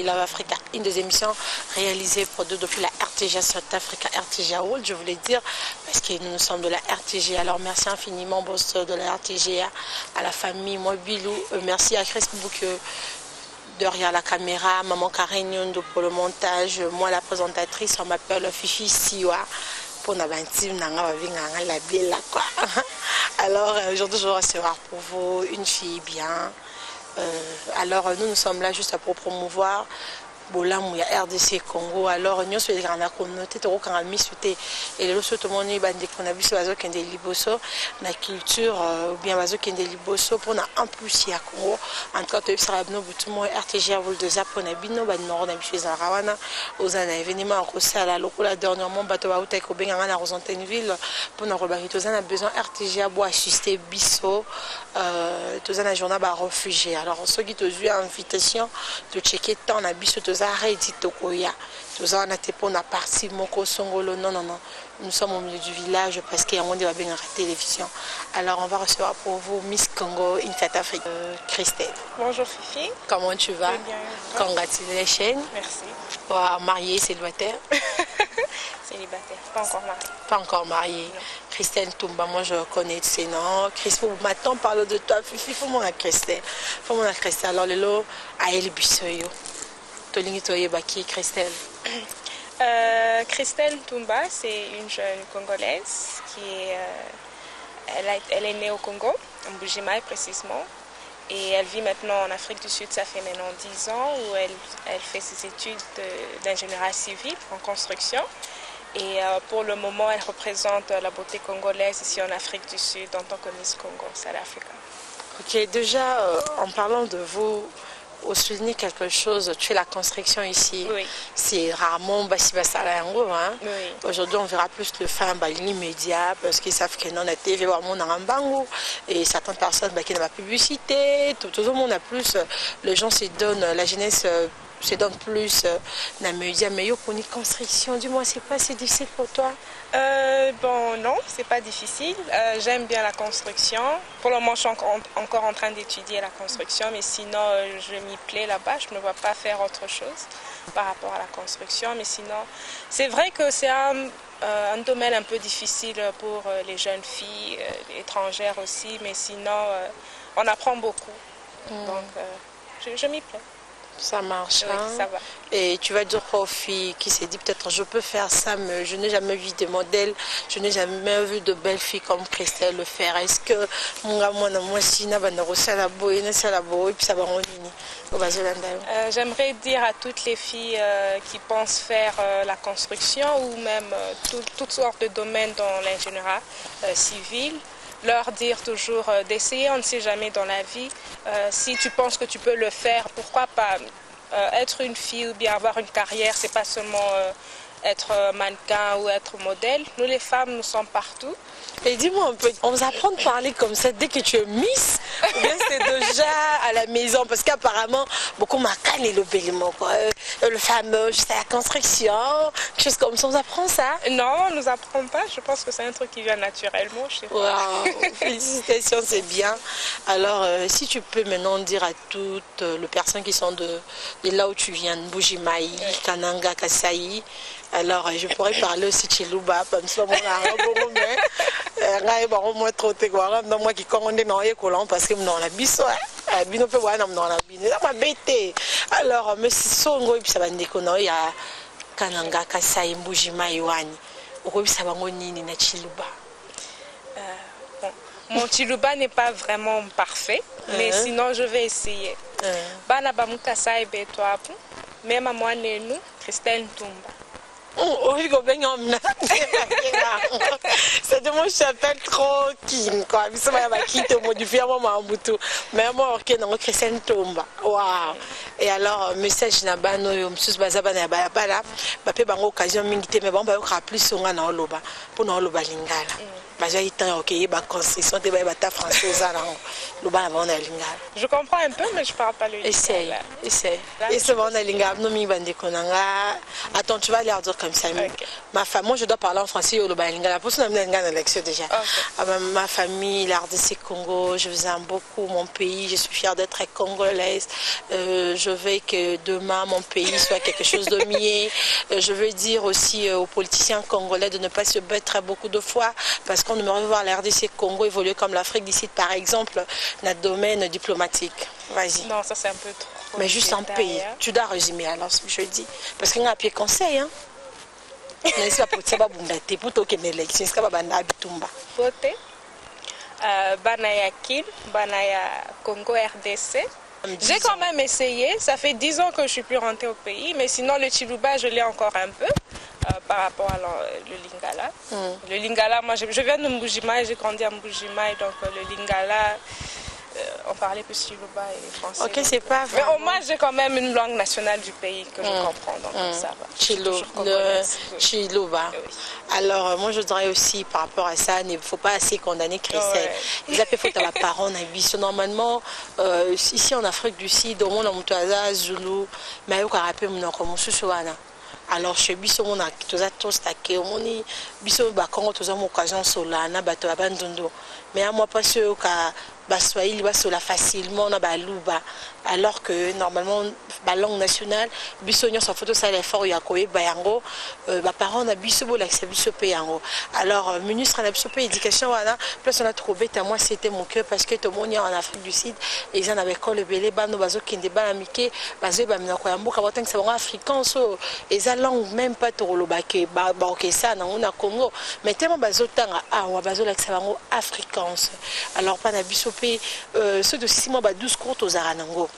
Love Africa, une des émissions réalisées et produites depuis la RTG South Africa, RTG World, je voulais dire, parce que nous sommes de la RTG. Alors merci infiniment, boss de la RTG, à la famille, moi Bilou, merci à Chris Bouk derrière la caméra, maman Karen Yondo pour le montage, moi la présentatrice, on m'appelle Fifi Siwa. Pour la quoi. Alors aujourd'hui je vais recevoir pour vous une fille bien. Alors nous sommes là juste pour promouvoir Bolam ya RDC Congo. Alors nous sommes dans la communauté de Rokanami Souté et le tout le monde bande qu'on a vu sur la zone de Liboso, la culture ou bien la zone de Liboso pour en plus il y a Congo. En tout cas tu seras nous tout le monde RTG à vol de zap on a bino ban nord on a chez Zarawana aux an événement en à la locola dernièrement bateau à Outai Kobenga na Rosentenville pour nous rebarrer tous a besoin RTG à boire assister biso tous a journée à réfugiés. Alors ceux qui te vu invitation de checker tant na biso arrêté Tokoya. Nous avons été pour la partie Moko Songolo. Non, non, non. Nous sommes au milieu du village parce qu'il y a un monde qui va bien à la télévision. Alors on va recevoir pour vous Miss Congo in South Africa, Christelle. Bonjour Fifi. Comment tu vas? Très bien. Congratulations. Merci. Mariée, célibataire? Célibataire, pas encore mariée. Pas encore mariée. Christelle Toumba, moi je connais ces noms. Christelle, maintenant parle de toi. Fifi, faut moi la Christelle. Faut moi la Christelle. Alors le lot, Aël Bissoyo. Christelle. Christelle Toumba, c'est une jeune Congolaise qui est, elle est née au Congo, en Bujimaï précisément, et elle vit maintenant en Afrique du Sud. Ça fait maintenant 10 ans où elle fait ses études d'ingénierie civile en construction. Et pour le moment, elle représente la beauté congolaise ici en Afrique du Sud en tant que Miss Congo, South Africa. Ok, déjà en parlant de vous, au souligner quelque chose, tu fais la construction ici. Oui. C'est rarement Basibasalayango. Hein? Oui. Aujourd'hui, on verra plus le faire en l'immédiat parce qu'ils savent que non, la TV, et certaines personnes qui n'ont pas publicité. Tout le monde a plus. Les gens se donnent, la jeunesse se donne plus dans les médias. Mais pour une construction, dis-moi, c'est pas si difficile pour toi? Bon, non, c'est pas difficile. J'aime bien la construction. Pour le moment, je suis encore en train d'étudier la construction, mais sinon, je m'y plais là-bas. Je ne me vois pas faire autre chose par rapport à la construction. Mais sinon, c'est vrai que c'est un domaine un peu difficile pour les jeunes filles, étrangères aussi, mais sinon, on apprend beaucoup. Donc, je m'y plais. Ça marche, oui, hein? Ça va. Et tu vas dire aux filles qui s'est dit peut-être je peux faire ça, mais je n'ai jamais vu des modèles, je n'ai jamais vu de belles filles comme Christelle le faire. Est-ce que j'aimerais dire à toutes les filles qui pensent faire la construction ou même toutes sortes de domaines dans l'ingénierie civile, leur dire toujours d'essayer, on ne sait jamais dans la vie. Si tu penses que tu peux le faire, pourquoi pas être une fille ou bien avoir une carrière, c'est pas seulement être mannequin ou être modèle. Nous les femmes, nous sommes partout. Et dis-moi un peu, on vous apprend de parler comme ça dès que tu es Miss ou bien c'est déjà à la maison? Parce qu'apparemment, beaucoup m'accalent le bêlement, quoi. Le fameux, juste à la construction, quelque chose comme ça, on vous apprend ça? Non, on ne nous apprend pas. Je pense que c'est un truc qui vient naturellement. Je sais pas. Wow, félicitations, c'est bien. Alors, si tu peux maintenant dire à toutes les personnes qui sont de là où tu viens, Bujimaï, Kananga, Kasaï, alors je pourrais parler aussi de Chiluba, comme ça, moi trop dans moi qui commande parce que non la biso bino pe wana non la bino ça m'a bêté. Alors mais si songo et puis ça va ndekona ya Kananga Kasai Mbujimayi wani okobisa bango nini na Chiluba? Bon, mon Chiluba n'est pas vraiment parfait, mais sinon je vais essayer. Bana bamukasa ebetwa même moi nous Christelle Toumba. C'est de mon chapelle trop king quoi. Ça va quitter modifier mon mambutu. Mais moi ok non Christelle Toumba. Waouh. Et alors message na bano yo msusu bazaba na bala ba pe bango occasion mingi te mais bon ba yo plus songa na oloba pour na oloba lingala. construction de bata française Je comprends un peu, mais je ne parle pas le lingala. Essaye. Essaye bon lingala. Attends, tu vas leur dire comme ça. Okay. Ma famille, moi je dois parler en français au lingala. Pour ça, on a une élection déjà. Okay. Ma famille, l'RDC Congo, je vous aime beaucoup, mon pays. Je suis fière d'être congolaise. Je veux que demain mon pays soit quelque chose de mieux. Je veux dire aussi aux politiciens congolais de ne pas se battre beaucoup de fois parce qu'on aimerait voir la RDC Congo évoluer comme l'Afrique d'ici, par exemple, dans le domaine diplomatique. Vas-y. Non, ça c'est un peu trop. Mais juste un pays. Tu dois résumer alors ce que je dis. Parce qu'il y a un pied conseil. Hein? Mais c'est pas pour toi qu'il y ait une élection. C'est pas pour Banaya Kin, Banaya Congo RDC. J'ai quand même essayé, ça fait 10 ans que je ne suis plus rentrée au pays, mais sinon le Chiluba je l'ai encore un peu par rapport à le Lingala. Le Lingala, moi je viens de Mbujima et j'ai grandi à Mbujima et donc le Lingala, on parlait plus Chiluba et français. Ok, c'est pas vrai. Mais au moins j'ai quand même une langue nationale du pays que je comprends, donc ça va. Chiluba. Oui. Alors, moi je dirais aussi par rapport à ça, il ne faut pas assez condamner Christelle. Il faut que la parole normalement, ici en Afrique du Sud, au monde en Zulu, mais il y a alors chez Bisso on a tous taqué on est Bisso Congo tous en occasion solana bato abandondo mais à moi pas sûr qu'à Baswahili basola facilement na baluba alors que normalement la langue nationale Bisso nyo sa photo ça l'effort ya koye bayango ba parents na Bisso bo l'accès Bisso peyango alors ministre na Bisso pe éducation wana plus on a trouvé à moi c'était mon cœur parce que tout le monde en Afrique du Sud et ils en avaient collé belé bano bazo kinde ba amike bazo ba mina ko yamboka batang c'est bon africain so et langue même pas trop le baké ok ça on a Congo mais tellement bazotanga awa bazolakisa bango africains alors pas na bisopé ceux de 6 mois 12 cours aux aranango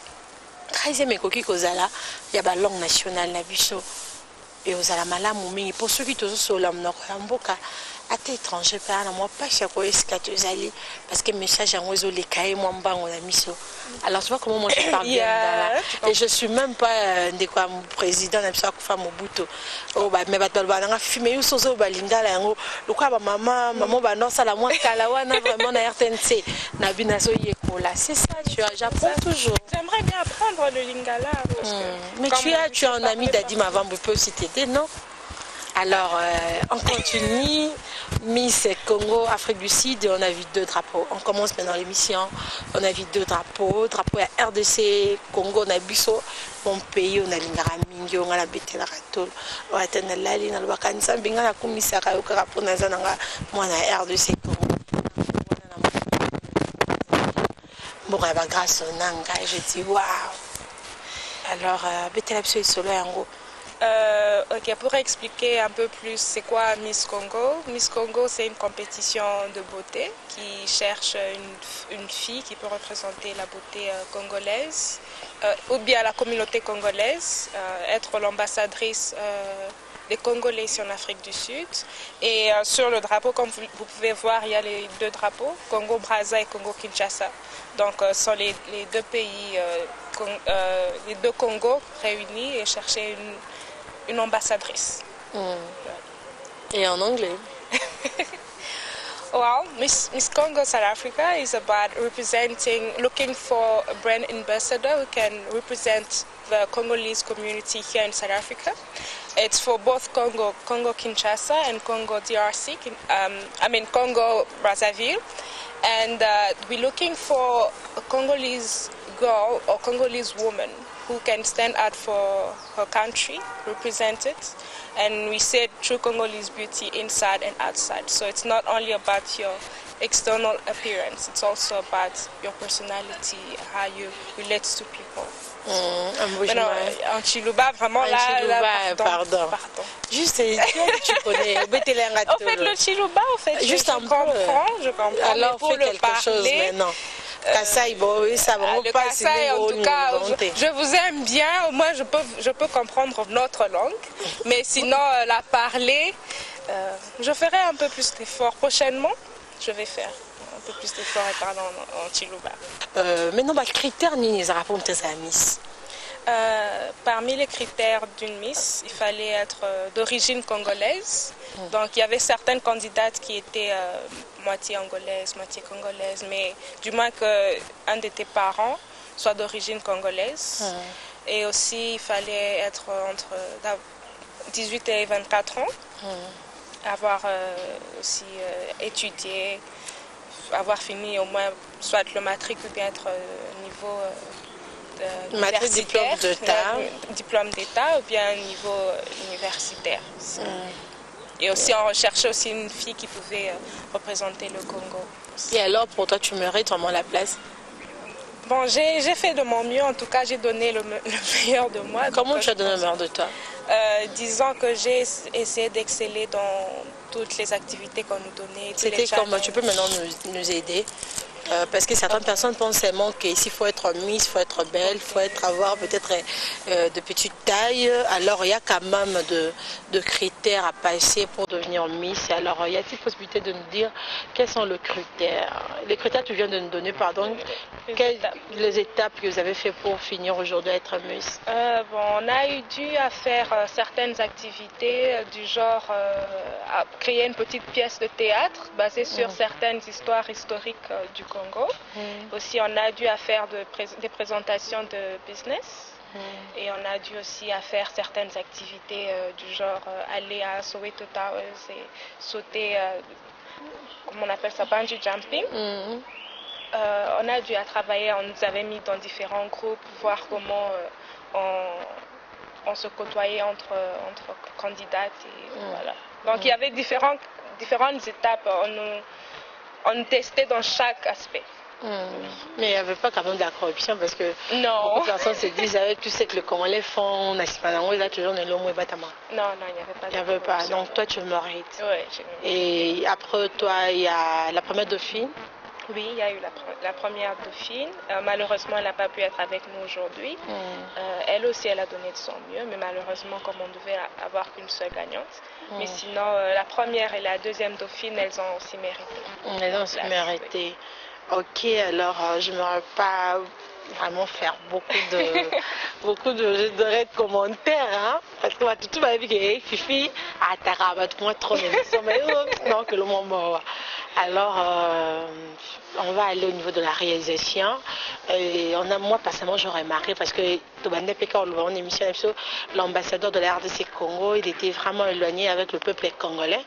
13e ekoki kozala ya ba langue nationale na biso et aux ala malamu mingi pour ceux qui tozo sola mnoko ya mboka ate étranger par na moi pas chako eskatozali parce que message en ozo les cahiers moi mbango na miso alors tu vois comment moi je parle bien et je suis même pas de quoi président na biso akufa Mobutu oh ba mais bato ba nga filmer yo sozo ba lingala yango lokwa ba maman ba non ça la moi kala wana vraiment na RTNC na binazo yekola c'est ça tu vois j'apprends toujours. J'aimerais bien apprendre le lingala parce que mais tu as un ami Dadi Mavambo peut aussi t'aider non? Alors, on continue. Miss Congo, Afrique du Sud, on a vu 2 drapeaux. On commence maintenant l'émission. On a vu 2 drapeaux. Drapeau à RDC, Congo, on a Bisso. Mon pays, on a l'Ingara Mingi, on a la Betela Ratol. On a la Lali, on a le Wakansa, on a la Commissara, on a la RDC, Congo. Bon, grâce au Nanga, je dis waouh. Alors, Betela Bisso est solo en gros. Ok, pour expliquer un peu plus c'est quoi Miss Congo. Miss Congo, c'est une compétition de beauté qui cherche une fille qui peut représenter la beauté congolaise ou bien la communauté congolaise, être l'ambassadrice des Congolais ici en Afrique du Sud. Et sur le drapeau, comme vous pouvez voir, il y a les 2 drapeaux, Congo-Brazza et Congo-Kinshasa. Donc, ce sont les 2 pays, les 2 Congos réunis et chercher une ambassadrice. Et en anglais? Well, Miss Congo South Africa is about looking for a brand ambassador who can represent the Congolese community here in South Africa. It's for both Congo Kinshasa and Congo DRC, Congo Brazzaville. And we're looking for a Congolese girl or Congolese woman who can stand out for her country, represent it. And we said true Congolese beauty inside and outside. So it's not only about your external appearance, it's also about your personality, how you relate to people. En Chiluba, vraiment pardon. Juste, tu connais. Au fait, le Chiluba, juste je comprends. Alors, pour fais quelque chose maintenant. Kassai, ça va le Kassai, en tout cas, je vous aime bien. Moi, je peux comprendre notre langue, mais sinon, la parler, je ferai un peu plus d'efforts. Prochainement, je vais faire un peu plus d'efforts et parler en Chiluba. Maintenant, les critères, ni les rapports de Miss. Parmi les critères d'une Miss, il fallait être d'origine congolaise. Donc il y avait certaines candidates qui étaient moitié angolaise, moitié congolaise, mais du moins qu'un de tes parents soit d'origine congolaise. Et aussi il fallait être entre 18 et 24 ans, avoir aussi étudié, avoir fini au moins soit le matric ou bien être niveau diplôme d'État ou bien niveau universitaire. Et aussi on recherchait aussi une fille qui pouvait représenter le Congo. Et alors pour toi tu mérites vraiment la place? Bon, j'ai fait de mon mieux, en tout cas j'ai donné le meilleur de moi. Comment tu as donné le meilleur de toi? Disons que j'ai essayé d'exceller dans toutes les activités qu'on nous donnait. C'était comment? Tu peux maintenant nous aider? Parce que certaines personnes pensent seulement qu'ici il faut être Miss, il faut être belle, il faut avoir peut-être de petites tailles. Alors il y a quand même de critères à passer pour devenir Miss. Alors y a-t-il possibilité de nous dire quels sont les critères? Les critères tu viens de nous donner, pardon. Les étapes que vous avez fait pour finir aujourd'hui à être Miss? On a eu dû à faire certaines activités du genre à créer une petite pièce de théâtre basée sur certaines histoires historiques du Congo. Aussi, on a dû à faire des présentations de business. Et on a dû aussi à faire certaines activités du genre aller à Soweto Towers et sauter, comment on appelle ça, bungee jumping. On a dû à travailler, on nous avait mis dans différents groupes, voir comment on se côtoyait entre candidates. Et voilà. Donc il y avait différentes étapes. On nous testait dans chaque aspect. Mais il n'y avait pas quand même de la corruption parce que beaucoup de personnes se disent avec tout ce que le Congolais font, on a toujours le lomo et batama. Non, il n'y avait pas de corruption. Il n'y avait pas. Donc toi tu mérites. Oui, et après toi, il y a la première dauphine. Oui, il y a eu la première dauphine. Malheureusement, elle n'a pas pu être avec nous aujourd'hui. Elle aussi, elle a donné de son mieux, mais malheureusement, comme on devait avoir qu'une seule gagnante. Mais sinon, la première et la deuxième dauphine, elles ont aussi mérité. Elles ont aussi mérité. Ok, alors je ne m'aurais pas vraiment faire beaucoup de commentaires, hein, parce que tout va dire que Fifi a tout trop de non que le moment. Alors on va aller au niveau de la réalisation. Et moi personnellement j'aurais marqué parce que l'ambassadeur de la RDC Congo, il était vraiment éloigné avec le peuple congolais.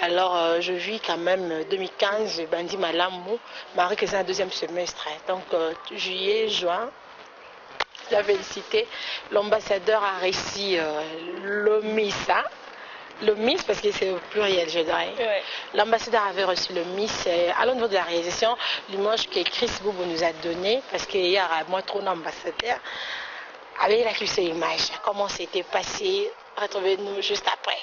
Alors je vis quand même 2015, Bandi Malambo, Marie que c'est un deuxième semestre. Donc juillet, juin, la félicité. L'ambassadeur a réussi le MISA. Le Miss, parce que c'est au pluriel, je dirais. Ouais. L'ambassadeur avait reçu le Miss. À l'au niveau de la réalisation, l'image que Chris Boubou nous a donné, parce qu'il y a moi trop d'ambassadeurs, avec la cette image, comment c'était passé, retrouvez-nous juste après.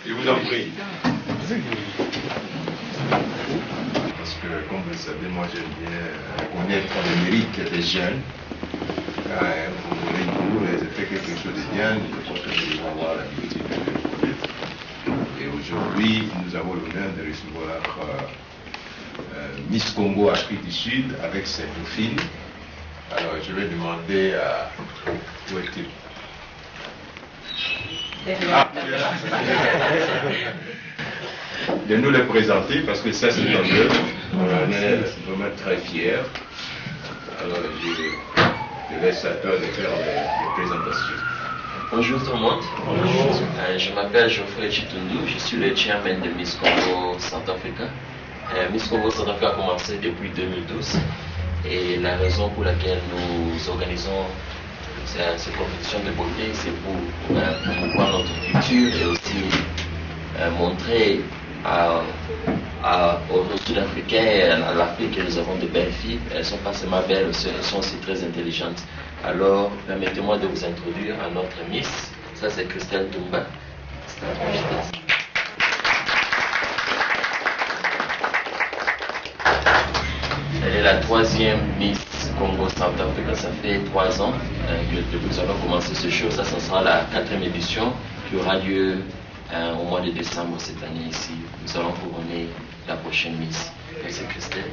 Je vous en prie. Parce que, comme vous le savez, moi j'aime bien connaître les mérites des jeunes. Vous voulez vous fait quelque chose de bien, je pense que vous devez avoir l'habitude de le connaître. Et aujourd'hui, nous avons l'honneur de recevoir Miss Congo Afrique du Sud avec cette dauphine. Alors je vais demander à... Où est-il? De nous les présenter parce que ça c'est un œuvre. On est vraiment très fiers. Alors je laisse à toi de faire les présentations. Bonjour tout le monde. Bonjour. Je m'appelle Geoffrey Chitundu, je suis le chairman de Miss Congo Centrafrica. Miss Congo Centrafrica a commencé depuis 2012 et la raison pour laquelle nous organisons cette compétition de beauté, c'est pour promouvoir notre culture et aussi montrer aux Sud-Africains et à l'Afrique que nous avons de belles filles. Elles ne sont pas seulement belles, elles sont aussi très intelligentes. Alors, permettez-moi de vous introduire à notre Miss. Ça, c'est Christelle Tumba. Elle est la 3e Miss Congo Centrafrica. Ça fait 3 ans que nous avons commencé ce show. Ça sera la 4e édition qui aura lieu au mois de décembre cette année ici. Nous allons couronner la prochaine Miss. C'est Christelle.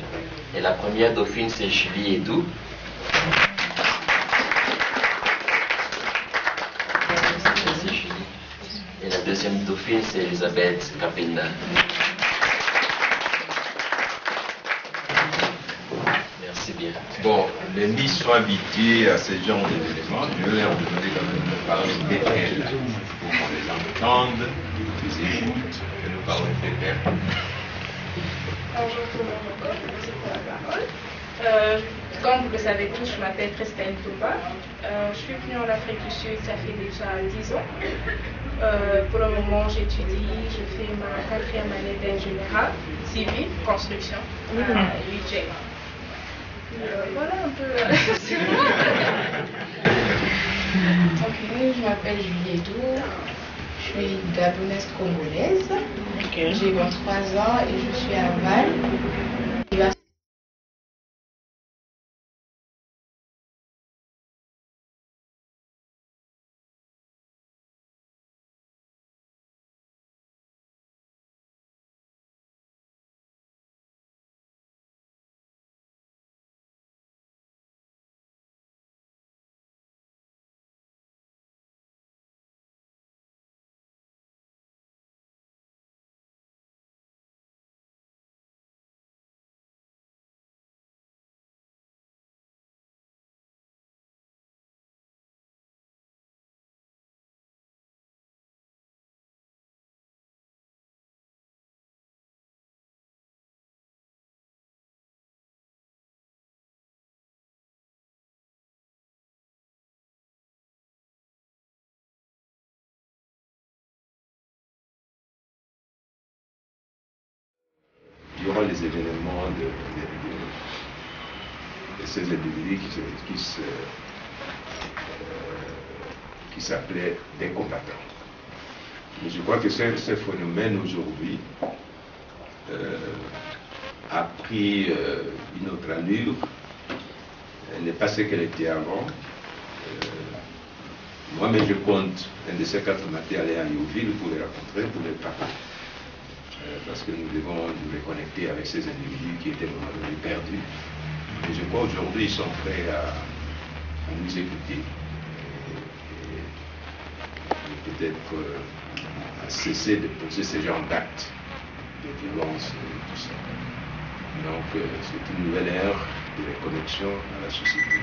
Et la première dauphine, c'est Julie Edou. Et la 2e dauphine, c'est Elisabeth Kapenda. Merci bien. Bon, les Miss sont habitués à ce genre d'événements. Je vais leur demander quand même de parler d'elles pour qu'on les entende, qu'ils écoutent et nous parler d'elles. Bonjour tout le monde encore, merci pour la parole. Comme vous le savez tous, je m'appelle Christelle Tumba. Je suis venue en Afrique du Sud, ça fait déjà 10 ans. Pour le moment, j'étudie, je fais ma 4e année d'ingénierie civile, construction à UJ. Voilà un peu. Je m'appelle Julie Edou, je suis gabonaise congolaise. J'ai 23 ans et je suis à Val. Durant les événements de ces individus qui s'appelaient des combattants. Mais je crois que ce phénomène aujourd'hui a pris une autre allure. Elle n'est pas ce qu'elle était avant. Moi-même, je compte un de ces 4 matins aller à Yoville pour les rencontrer, pour les parler. Parce que nous devons nous reconnecter avec ces individus qui étaient vraiment perdus. Et je crois aujourd'hui ils sont prêts à nous écouter et peut-être à cesser de poser ce genre d'actes de violence et tout ça. Donc c'est une nouvelle ère de reconnexion à la société.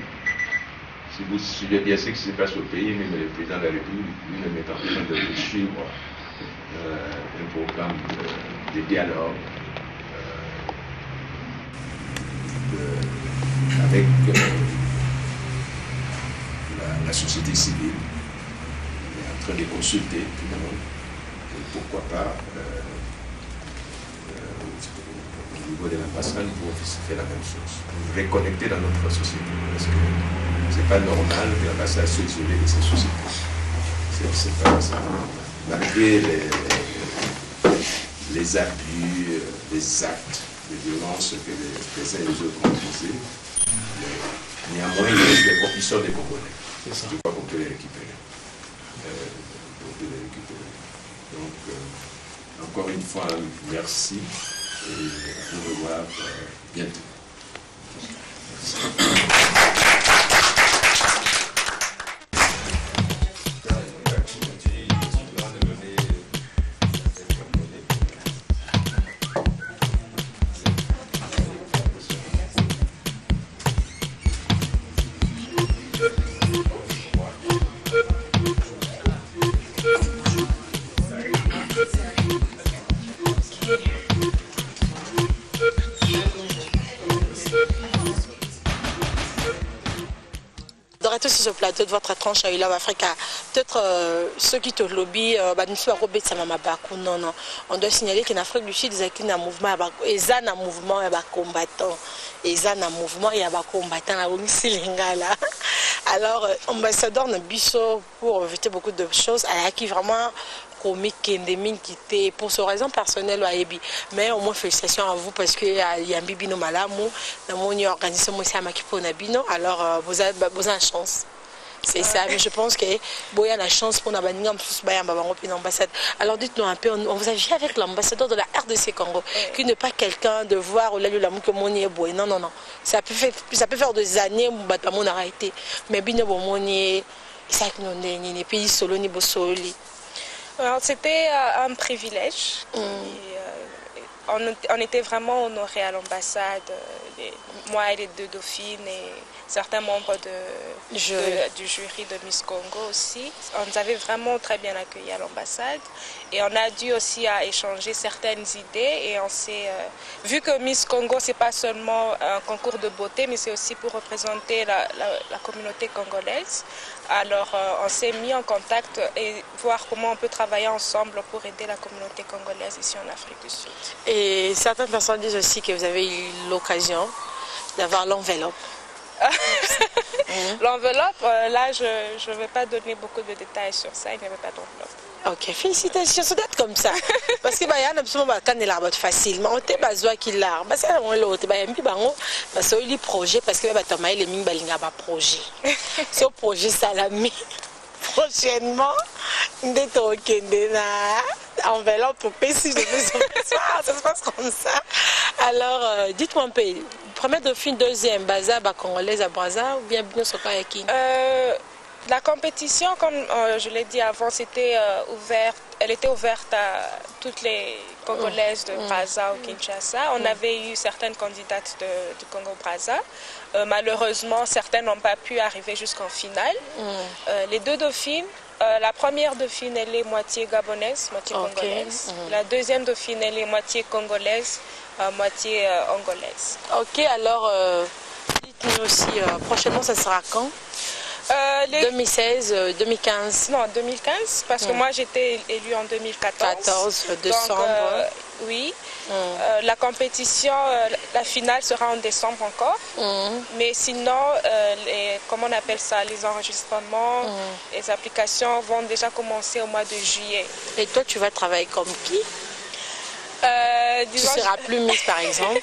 Si vous suivez bien ce qui se passe au pays, même le président de la République lui-même est en train de poursuivre un programme de dialogue avec la société civile. Il est en train de consulter tout le monde. Et pourquoi pas, au niveau de l'ambassade, nous pouvons faire la même chose. Nous reconnecter dans notre société. Parce que c'est pas normal que l'ambassade soit isolée de cette société. C'est pas ça. Malgré les abus, les actes de violence que les uns et les autres ont posés, néanmoins, il reste des professeurs des Congolais. Je crois qu'on peut les récupérer. Donc, encore une fois, merci et au revoir bientôt. Merci. sur ce plateau de votre tranche à Love Africa, peut-être ceux qui te lobby, non, non. On doit signaler qu'en Afrique du Sud, il y a un mouvement, il y a un mouvement, il y a un combattant. Il y a un mouvement, il y a un combattant. Alors, ambassadeur Nabiso, pour éviter beaucoup de choses, il y a qui vraiment comique pour ce raison personnelle mais au moins félicitations à vous parce que il y a un bibino malamu dans mon organisation moi c'est Makipo Nabino alors vous avez chance c'est ça mais je pense que il y a la chance pour n'abanir l'ambassade alors dites-nous un peu on vous a vu avec l'ambassadeur de la RDC Congo qui n'est pas quelqu'un de voir au lieu de l'amour que mon est beau non ça peut faire des années où mon a arrêté mais bino mon est ça que nous n'est pays solo ni bosoli. C'était un privilège. On était vraiment honorés à l'ambassade, moi et les deux dauphines et certains membres du jury de Miss Congo aussi. On nous avait vraiment très bien accueillis à l'ambassade et on a dû aussi échanger certaines idées et on s'est vu que Miss Congo c'est pas seulement un concours de beauté mais c'est aussi pour représenter la communauté congolaise. Alors on s'est mis en contact et voir comment on peut travailler ensemble pour aider la communauté congolaise ici en Afrique du Sud. Et certaines personnes disent aussi que vous avez eu l'occasion d'avoir l'enveloppe. L'enveloppe, là je ne vais pas donner beaucoup de détails sur ça, il n'y avait pas d'enveloppe. Ok, félicitations, c'est d'être comme ça. Parce que y a absolument quand il a facilement, on t'a besoin qu'il a. Parce que on l'autre, bah un peu bango, parce que il projet parce que bah Thomas les ming balinga ba projet. Ce projet salami prochainement d'être au Kenya enveloppe pour PC ça se passe comme ça. Alors dites-moi un peu, première dauphine, deuxième Baza congolaise à Brazza ou bien bien sur qui? La compétition, comme je l'ai dit avant, c'était ouverte. Elle était ouverte à toutes les Congolaises de Brazza ou Kinshasa. On avait eu certaines candidates du Congo-Brazza. Malheureusement, certaines n'ont pas pu arriver jusqu'en finale. Les deux dauphines, la première dauphine, elle est moitié gabonaise, moitié congolaise. La deuxième dauphine, elle est moitié congolaise, moitié angolaise. Ok, alors dites-nous aussi, prochainement, ça sera quand? 2016, 2015. Non, 2015, parce que moi j'étais élue en 2014. 14 décembre. Donc, oui. La compétition, la finale sera en décembre encore. Mais sinon, comment on appelle ça, les enregistrements, les applications vont déjà commencer au mois de juillet. Et toi, tu vas travailler comme qui? Disons, tu seras plus Miss par exemple?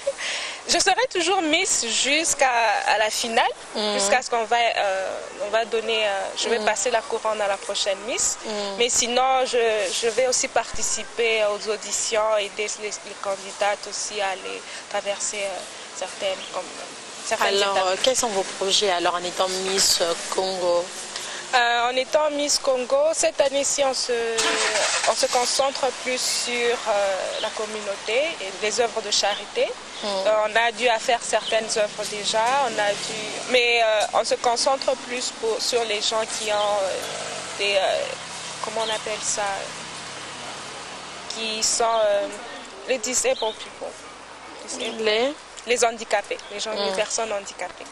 Je serai toujours Miss jusqu'à la finale, jusqu'à ce qu'on va donner, je vais passer la couronne à la prochaine Miss. Mais sinon, je vais aussi participer aux auditions, aider les candidates aussi à aller traverser certaines alors, étapes. Quels sont vos projets alors en étant Miss Congo? En étant Miss Congo, cette année-ci, on se concentre plus sur la communauté et les œuvres de charité. On a dû faire certaines œuvres déjà, mais on se concentre plus sur les gens qui ont des, comment on appelle ça, qui sont les disabled people. Les handicapés, les personnes handicapées.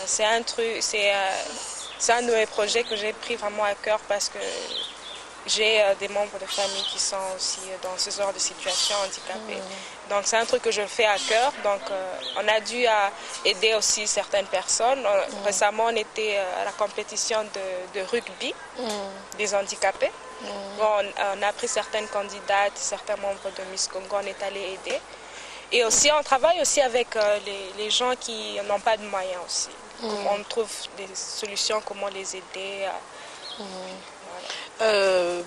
C'est un truc, c'est un de mes projets que j'ai pris vraiment à cœur parce que j'ai des membres de famille qui sont aussi dans ce genre de situation handicapée. Donc c'est un truc que je fais à cœur. Donc on a dû aider aussi certaines personnes. Récemment on était à la compétition de rugby des handicapés. On a pris certaines candidates, certains membres de Miss Congo, on est allé aider. Et aussi on travaille aussi avec les gens qui n'ont pas de moyens aussi. On trouve des solutions, comment les aider.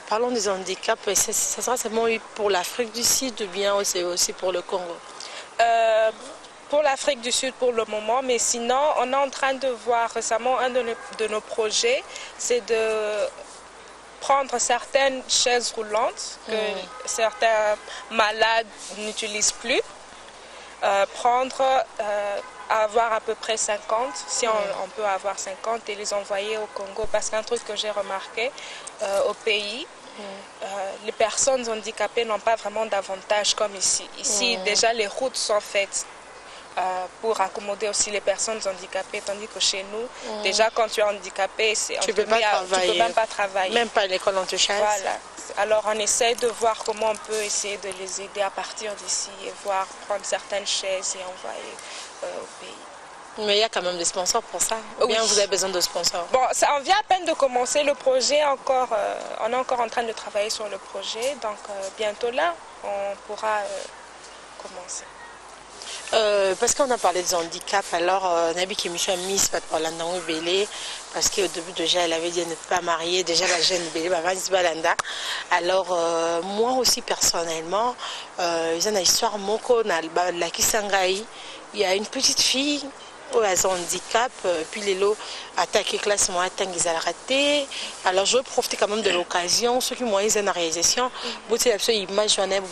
Parlons des handicaps, ça sera seulement pour l'Afrique du Sud ou bien aussi pour le Congo? Pour l'Afrique du Sud pour le moment, mais sinon on est en train de voir récemment un de nos projets, c'est de prendre certaines chaises roulantes que certains malades n'utilisent plus, avoir à peu près 50, si on peut avoir 50 et les envoyer au Congo. Parce qu'un truc que j'ai remarqué au pays, les personnes handicapées n'ont pas vraiment d'avantages comme ici. Ici, déjà, les routes sont faites pour accommoder aussi les personnes handicapées, tandis que chez nous, déjà quand tu es handicapé, tu peux même pas travailler. Même pas à l'école, on te chasse. Voilà. Alors on essaie de voir comment on peut essayer de les aider à partir d'ici et voir prendre certaines chaises et envoyer au pays. Mais il y a quand même des sponsors pour ça. Ou bien vous avez besoin de sponsors? Bon, on vient à peine de commencer le projet, on est encore en train de travailler sur le projet, donc bientôt là, on pourra commencer. Parce qu'on a parlé des handicaps, alors Nabi qui me Miss Patolanda Belé, parce qu'au début déjà elle avait dit ne pas marier, déjà la jeune Belé, Balanda. Alors moi aussi personnellement, il y a une histoire moko la Kisangai, il y a une petite fille où elle a un handicap, puis les lots attaquent classe moi raté. Alors je vais profiter quand même de l'occasion, ceux qui m'ont eu une réalisation, je ne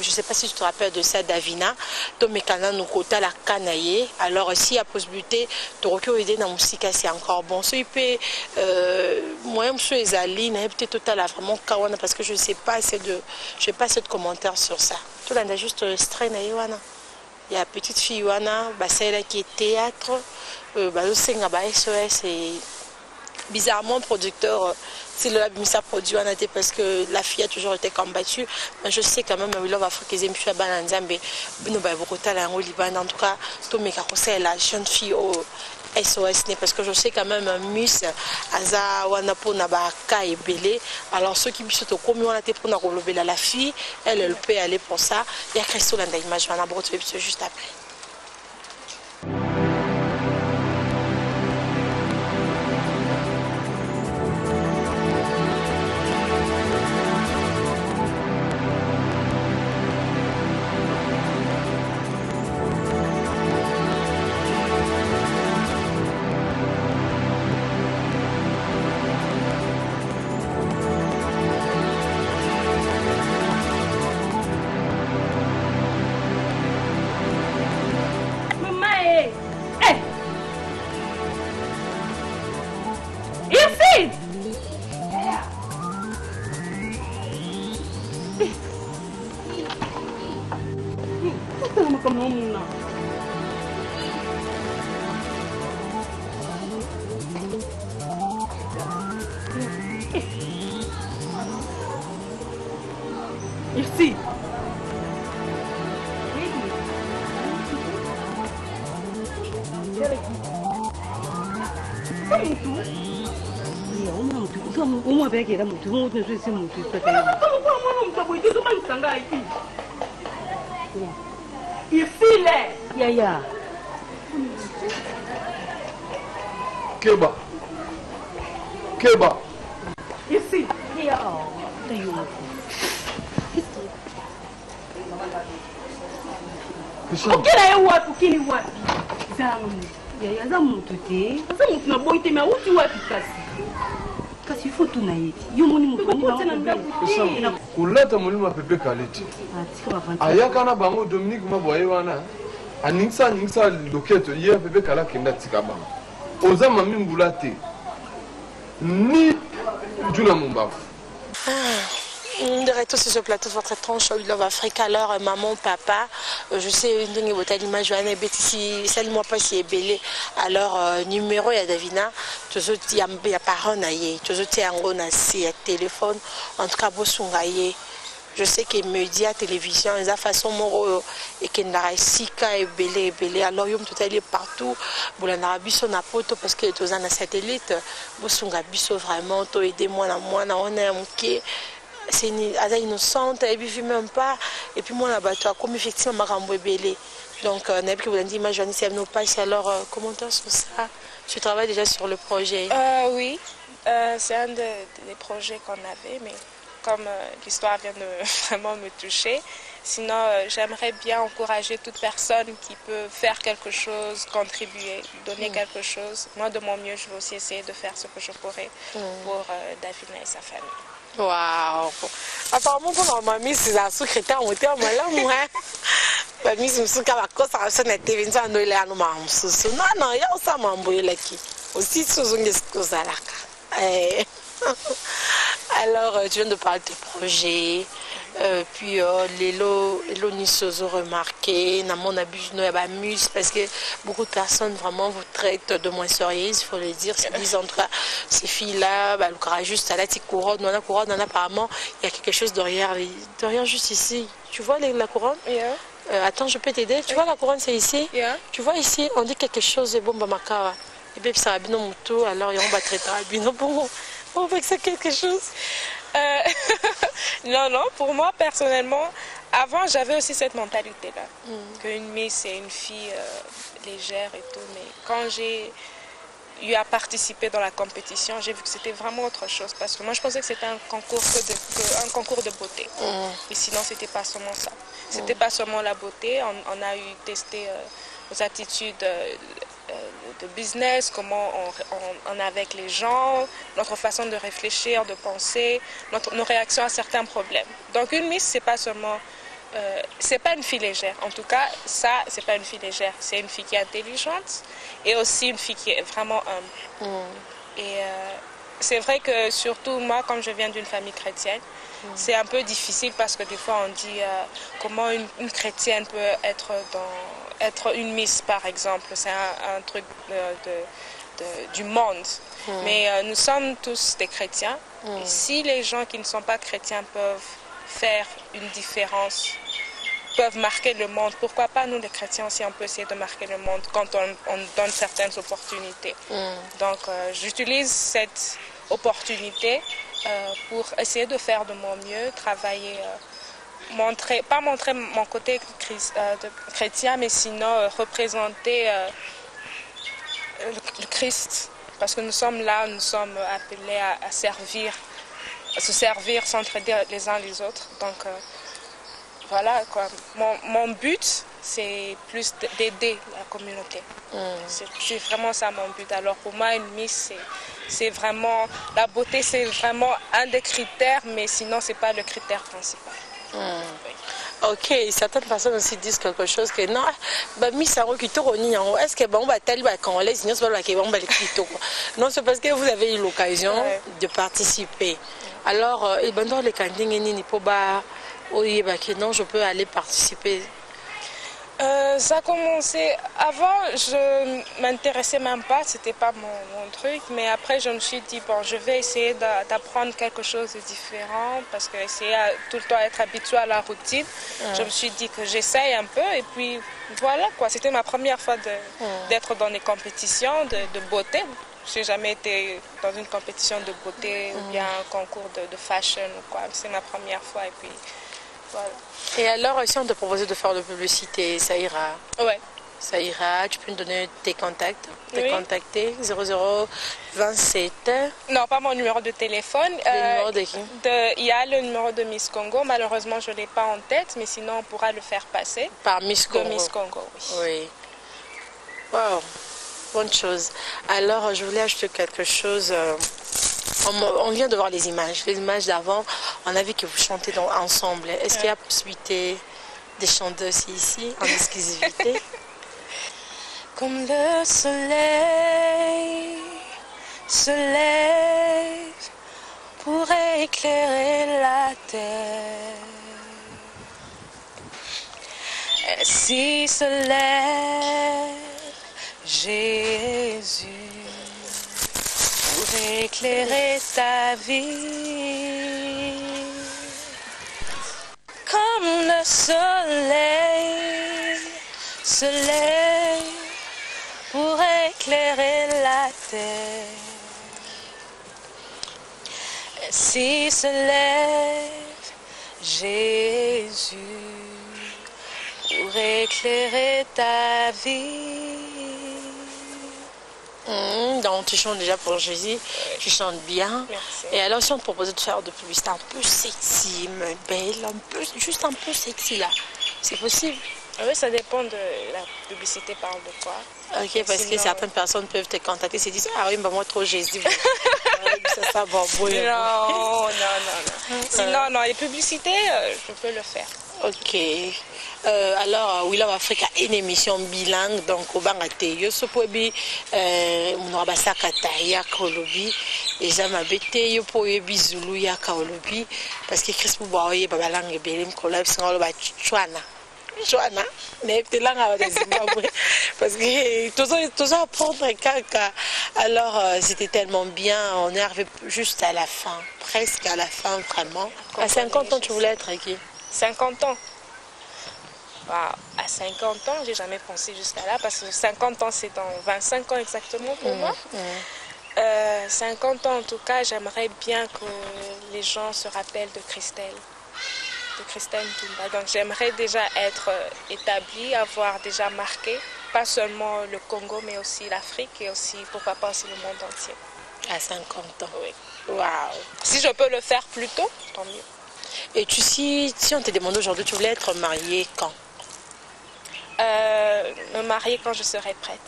sais pas si tu te rappelles de ça, Davina, donc mes canaux nous côté la canaille. Alors si il y a possibilité de aider dans la musique, c'est encore bon. Si il peut, moi je suis les alliés, peut-être total vraiment kawana parce que je ne sais pas assez de commentaires sur ça. Tout là, juste strain il y a une petite fille celle qui est théâtre, SOS et bizarrement producteur c'est le ministère produit parce que la fille a toujours été combattue, mais je sais quand même que l'homme africain est en tout cas tout la jeune fille au SOS parce que je sais quand même Miss Aza Wanapo Nabaka et Belé. Alors ceux qui me sont commis on a été pour la fille, elle peut aller pour ça. Il y a Christo dans l'image, on va juste après. Ici. Yaya. Keba. Keba. Ici. Ukila ye wapi ukili wapi? Zangu. Yaya za mtu te. Za mtu na boy te me uti wapi kasi? Kasi ifo tu na yeti. Yo moni mtu ni kuleta mulima pepe kaleti. Ayaka na bango Dominique Maboye wana. Aninsa loketo ye pepe kala kenda tika bango. Oza mami ngula te. Ni Juna Mumbafu. De retour sur ce plateau de votre étrange We Love Africa. Alors maman, papa, je sais une dingue votre l'image Joanne Betty, celle-moi pas si est belé. Alors numéro il y a Davina, tous autres il y a parents naïe, tous autres il y a un gros nassi, il y a téléphone, en tout cas bosungaye. Je sais que les médias, télévision, les façon moro et qu'il n'a sika et belé. Alors yom tout est partout. Boulana biso na poto parce que tous en satellite, bosunga biso vraiment, to aider moi on est moqué. C'est innocente, elle ne vit même pas. Et puis moi là-bas, comme effectivement ma belé. Donc on a pu vous dire ma journée c'est nos pages. Alors commentaire sur ça. Tu travailles déjà sur le projet? Oui, c'est un des projets qu'on avait, mais comme l'histoire vient de vraiment me toucher, sinon j'aimerais bien encourager toute personne qui peut faire quelque chose, contribuer, donner quelque chose. Moi de mon mieux, je vais aussi essayer de faire ce que je pourrais pour Davina et sa famille. Waouh! Apparemment, pour ma mamie, c'est un secrétaire, on était en malin, moi. Ma mamie, je me suis dit que ça a été venu à nous, là, nous m'avons soucié. Non, il y a aussi un mambo là qui. Aussi, ce sont des choses à la Alors, tu viens de parler de tes projets. Puis, les lots nous ont remarqué. Dans mon abus, nous m'amuse parce que beaucoup de personnes vraiment vous traitent de moins sérieuse, il faut le dire. Ils disent, en tout cas, ces filles-là, le courage juste à la petite couronne. Apparemment, il y a quelque chose derrière juste ici. Tu vois la couronne? Yeah. Attends, je peux t'aider. Tu vois la couronne, c'est ici? Yeah. Tu vois ici, on dit quelque chose de bon, Bamakawa. Et bien, ça va bien mon tour, alors on va traiter bien bon. On va faire quelque chose. Non, pour moi, personnellement, avant, j'avais aussi cette mentalité-là. Qu'une Miss, c'est une fille légère et tout. Mais quand j'ai eu à participer dans la compétition, j'ai vu que c'était vraiment autre chose. Parce que moi, je pensais que c'était un concours de beauté. Mais sinon, c'était pas seulement ça. C'était pas seulement la beauté. On a eu testé nos attitudes de business, comment on est avec les gens, notre façon de réfléchir, de penser, nos réactions à certains problèmes. Donc une Miss, c'est pas seulement, c'est pas une fille légère. En tout cas, ça, c'est pas une fille légère. C'est une fille qui est intelligente et aussi une fille qui est vraiment humble. Et c'est vrai que surtout moi, comme je viens d'une famille chrétienne, c'est un peu difficile parce que des fois on dit comment une chrétienne peut être une Miss, par exemple. C'est un truc du monde. Mais nous sommes tous des chrétiens. Et si les gens qui ne sont pas chrétiens peuvent faire une différence, peuvent marquer le monde, pourquoi pas nous les chrétiens aussi on peut essayer de marquer le monde quand on donne certaines opportunités. Donc j'utilise cette opportunité pour essayer de faire de mon mieux, travailler, pas montrer mon côté chrétien, mais sinon représenter le Christ. Parce que nous sommes là, nous sommes appelés à se servir, s'entraider les uns les autres. Donc voilà, quoi. Mon but, c'est plus d'aider la communauté. C'est vraiment ça mon but. Alors pour moi, une Miss, c'est vraiment, la beauté, c'est vraiment un des critères, mais sinon, c'est pas le critère principal. Ok, certaines personnes aussi disent quelque chose que non, Miss est-ce que on va tellement quand on laisse, sinon c'est pas que on va les non, c'est parce que vous avez eu l'occasion de participer. Alors, dans les cantines, non, je peux aller participer. Ça a commencé avant, je m'intéressais même pas, c'était pas mon truc, mais après je me suis dit bon, je vais essayer d'apprendre quelque chose de différent parce que essayer tout le temps être habitué à la routine. Je me suis dit que j'essaye un peu et puis voilà quoi. C'était ma première fois d'être dans des compétitions de beauté. J'ai jamais été dans une compétition de beauté ou bien un concours de fashion ou quoi. C'est ma première fois et puis voilà. Et alors, si on te proposait de faire de publicité, ça ira? Ouais. Ça ira, tu peux nous donner tes contacts, contacter, 0027. Non, pas mon numéro de téléphone. Le numéro de qui? Il y a le numéro de Miss Congo, malheureusement je ne l'ai pas en tête, mais sinon on pourra le faire passer. Par Miss Congo? De Miss Congo, oui. Wow, bonne chose. Alors, je voulais ajouter quelque chose. On vient de voir les images d'avant. On a vu que vous chantez ensemble. Est-ce qu'il y a possibilité de chanter aussi ici, en exclusivité? Comme le soleil se lève pour éclairer la terre, ainsi se lève Jésus pour éclairer ta vie. Comme le soleil se lève pour éclairer la terre, ainsi se lève Jésus pour éclairer ta vie. Donc tu chantes déjà pour Jésus, tu chantes bien. Merci. Et alors si on te proposait de faire de publicité un peu sexy, belle, juste un peu sexy là, c'est possible? Oui, ça dépend de la publicité parle de quoi. Ok, parce que certaines personnes peuvent te contacter et se disent ah oui, moi trop Jésus. Non. Sinon, non, les publicités, je peux le faire. Ok. Alors, oui, là, Afrique a une émission bilingue, donc au Bangate, yo sopobi, mon abasaka ya kolobi, et j'aime bêter, yo po yo bizulu ya kolobi, parce que Chris Boubaoye, babalang belim kolab, sans le chouana. Chouana, n'est pas là à Zimbabwe, parce que tout ça apprendre caca. Alors, c'était tellement bien, on est arrivé juste à la fin, presque à la fin, vraiment. À 50 ans, tu voulais être qui? 50 ans. Wow. À 50 ans, j'ai jamais pensé jusqu'à là, parce que 50 ans, c'est dans 25 ans exactement pour moi. 50 ans, en tout cas, j'aimerais bien que les gens se rappellent de Christelle Ntumba. Donc, j'aimerais déjà être établie, avoir déjà marqué, pas seulement le Congo, mais aussi l'Afrique et aussi, pourquoi pas, aussi le monde entier. À 50 ans. Oui. Waouh. Si je peux le faire plus tôt, tant mieux. Et si on te demande aujourd'hui, tu voulais être mariée quand? Me marier quand je serai prête.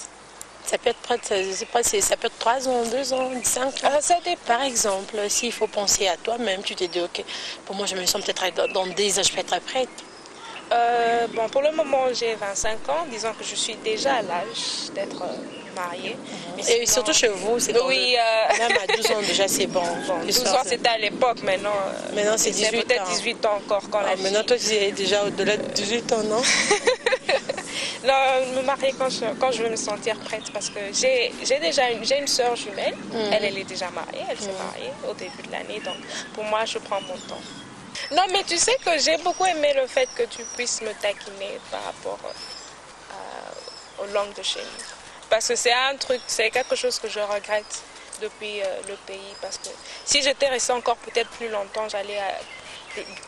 Ça peut être prête, je sais pas, ça peut être 3 ans, 2 ans, 5 ans. Ça dépend. Par exemple, s'il faut penser à toi-même, tu te dis, ok, pour moi je me sens peut-être dans 10 ans, je peux être prête. Bon, pour le moment, j'ai 25 ans, disons que je suis déjà à l'âge d'être mariée. Et sinon, surtout chez vous, c'est oui, même à 12 ans déjà, c'est bon. 12 ans, c'était à l'époque, maintenant c'est 18 ans. Peut-être 18 ans encore quand la maintenant, toi, tu es déjà au-delà de 18 ans, non? Non, me marier quand je veux me sentir prête, parce que j'ai une soeur jumelle. Elle est déjà mariée, elle s'est mariée au début de l'année, donc pour moi, je prends mon temps. Non, mais tu sais que j'ai beaucoup aimé le fait que tu puisses me taquiner par rapport aux langues de chez nous. Parce que c'est quelque chose que je regrette depuis le pays. Parce que si j'étais restée encore peut-être plus longtemps, j'allais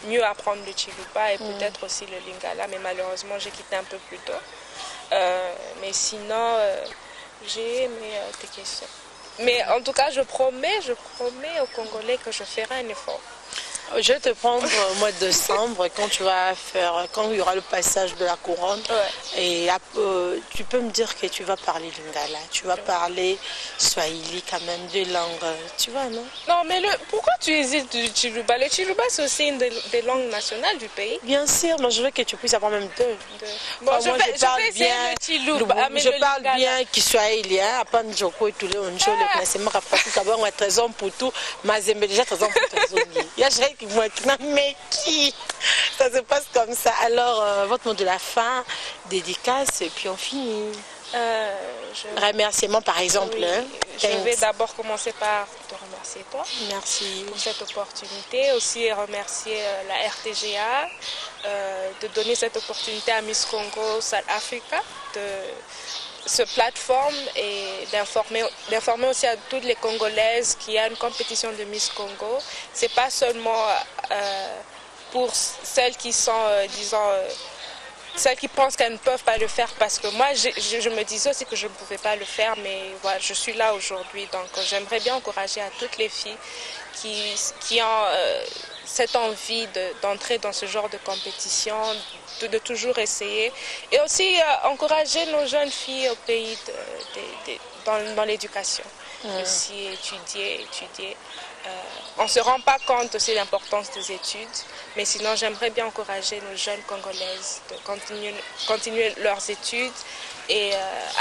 mieux apprendre le Chiluba et peut-être aussi le Lingala. Mais malheureusement, j'ai quitté un peu plus tôt. Mais sinon, j'ai aimé tes questions. Mais en tout cas, je promets aux Congolais que je ferai un effort. Je vais te prendre au mois de décembre quand il y aura le passage de la couronne. Ouais. Et tu peux me dire que tu vas parler Lingala, tu vas parler Swahili quand même, deux langues, tu vois, non? Non, mais pourquoi tu hésites du Chiluba? Le Chiluba, c'est aussi une des langues nationales du pays. Bien sûr, mais je veux que tu puisses avoir même deux. Bon, je vais bien le Chiluba. Je parle bien Kiswahilien, à part Njoko et tous les Onjo, le classement rapporté d'abord on a 13 ans pour tout, mais j'ai déjà 13 ans pour tout. Il y a mais qui? Ça se passe comme ça. Alors, votre mot de la fin, dédicace, et puis on finit. Remerciements par exemple. Oui, je vais d'abord commencer par te remercier toi. Merci. Pour cette opportunité. Aussi remercier la RTGA de donner cette opportunité à Miss Congo South Africa de ce plateforme et d'informer aussi à toutes les Congolaises qu'il y a une compétition de Miss Congo. C'est pas seulement pour celles qui sont, celles qui pensent qu'elles ne peuvent pas le faire, parce que moi je me disais aussi que je ne pouvais pas le faire, mais voilà, je suis là aujourd'hui. Donc j'aimerais bien encourager à toutes les filles qui ont cette envie d'entrer dans ce genre de compétition, de toujours essayer, et aussi encourager nos jeunes filles au pays dans l'éducation, aussi étudier. On ne se rend pas compte aussi de l'importance des études, mais sinon j'aimerais bien encourager nos jeunes Congolaises de continuer leurs études et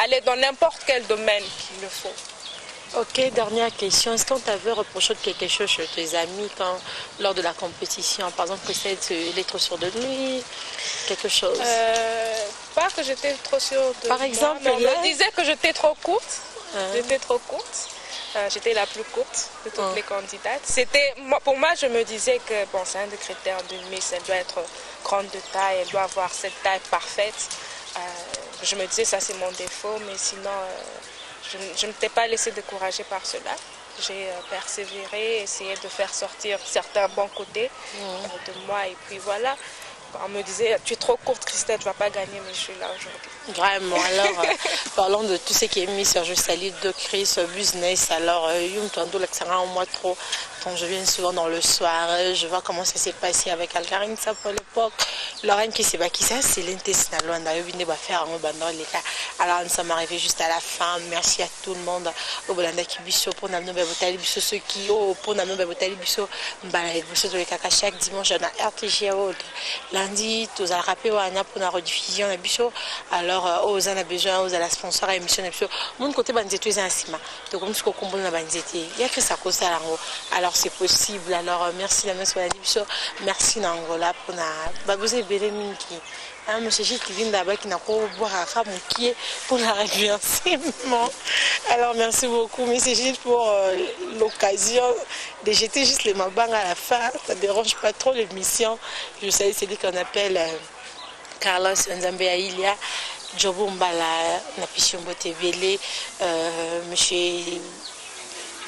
aller dans n'importe quel domaine qu'il le faut. Ok, dernière question. Est-ce qu'on t'avait reproché quelque chose chez tes amis lors de la compétition? Par exemple, que elle est trop sûre de lui, quelque chose? Pas que j'étais trop sûre de Par exemple, moi, mais on me disait que j'étais trop courte. J'étais trop courte. J'étais la plus courte de toutes les candidates. Pour moi, je me disais que bon, c'est un des critères de Miss, elle doit être grande de taille, elle doit avoir cette taille parfaite. Je me disais ça c'est mon défaut, mais sinon je ne t'ai pas laissé décourager par cela. J'ai persévéré, essayé de faire sortir certains bons côtés de moi, et puis voilà. On me disait, tu es trop courte Christelle, tu ne vas pas gagner, mais je suis là aujourd'hui. Vraiment, alors parlons de tout ce qui est mis sur Je salue de Chris Business. Alors, moi trop quand je viens souvent dans le soir, je vois comment ça s'est passé avec Alcarine, ça pour l'époque. Lorraine qui s'est bâtie, ça c'est l'intestin loin d'ailleurs, venez faire un bandant les cas. Alors nous sommes arrivés juste à la fin. Merci à tout le monde. Au Bolanda qui biso pour nous botali biso ceux qui au pour nous botali biso mbala biso de kaka chaque dimanche na RTG lundi tous à rappeler wana pour la rediffusion na biso. Alors aux en a besoin aux à la sponsor à émission na biso. Mon côté banzeto est insima. Donc comme ce qu'on comprend na banzete. Il y a que ça cause ça alors c'est possible. Alors merci la messe biso. Merci Nangola pour na babuze belé minki. Monsieur Gilles qui vient d'abord qui n'a pas boire à femme qui est pour la remerciement. Alors merci beaucoup Monsieur Gilles pour l'occasion de jeter juste les mabang à la fin. Ça ne dérange pas trop l'émission. Je sais c'est lui qu'on appelle Carlos Nzambe Ailia, Jobo Mbala, Napishombo Tevele, Monsieur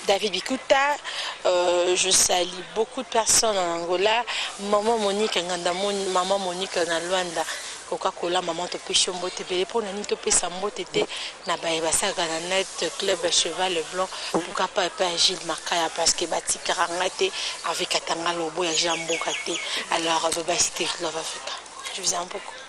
David Bikuta, je salue beaucoup de personnes en Angola. Maman Monique Ngandamon, maman Monique Nalwanda, Coca-Cola, maman Topishombo Tebele, pour Nani Topesambo Tete, Nabaïbasa Gananet, Club Cheval Blanc, pourquoi pas Gilles Makaya, parce que Bati Karangate, avec Atanga Lobo et Jambo Kate, alors Baba Cité Love Africa. Je vous aime beaucoup.